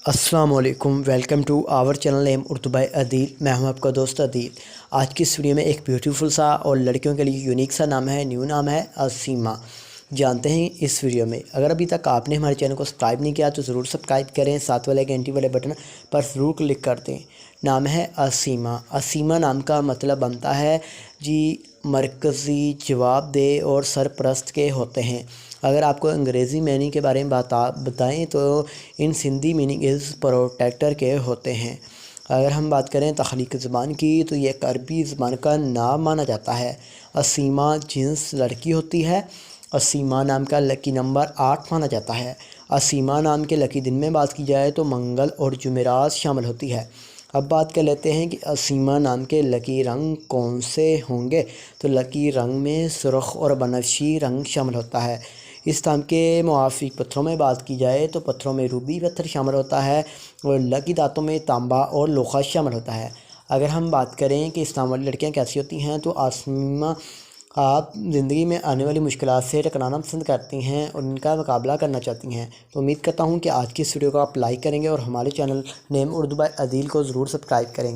السلام علیکم، welcome to our channel name Urdu by Adeel. میں ہوں آپ کا دوست عدیل۔ آج کی اس ویڈیو میں ایک بیوٹیفل سا اور لڑکیوں کے لیے یونیک سا نام ہے، نیو نام ہے اسیما۔ جانتے ہیں اس ویڈیو میں۔ اگر ابھی تک آپ نے ہمارے چینل کو سبسکرائب نہیں کیا تو ضرور سبسکرائب کریں، ساتھ والے گھنٹی والے بٹن پر ضرور کلک کر دیں۔ نام ہے اسیما۔ اسیما نام کا مطلب بنتا ہے مرکزی، جواب دہ اور سرپرست کے ہوتے ہیں۔ اگر آپ کو انگریزی معنی کے بارے میں بتائیں تو ان سندھی میننگ از پروٹیکٹر کے ہوتے ہیں۔ اگر ہم بات کریں تخلیقی زبان کی تو یہ ایک عربی زبان کا نام مانا جاتا ہے۔ اسیما جنس لڑکی ہوتی ہے۔ اسیما نام کا لکی نمبر 8 مانا جاتا ہے۔ اسیما نام کے لکی دن میں بات کی جائے تو منگل اور جمعرات شامل ہوتی ہے۔ اب بات کر لیتے ہیں کہ اسیما نام کے لکی رنگ کون سے ہوں گے، تو لکی رنگ میں سرخ اور بنفشی رنگ شامل ہوتا ہے۔ اس نام کے موافق پتھروں میں بات کی جائے تو پتھروں میں روبی پتھر شامل ہوتا ہے اور لکی دانتوں میں تانبا اور لوہا شامل ہوتا ہے۔ اگر ہم بات کریں کہ اس نام والی لڑکیاں کیسی ہوتی ہیں تو اسیما آپ زندگی میں آنے والی مشکلات سے ٹکرانا پسند کرتی ہیں اور ان کا مقابلہ کرنا چاہتی ہیں۔ تو امید کرتا ہوں کہ آج کی اس ویڈیو کو آپ لائک کریں گے اور ہمارے چینل نیم اردو بائی عدیل کو ضرور سبسکرائب کریں گے۔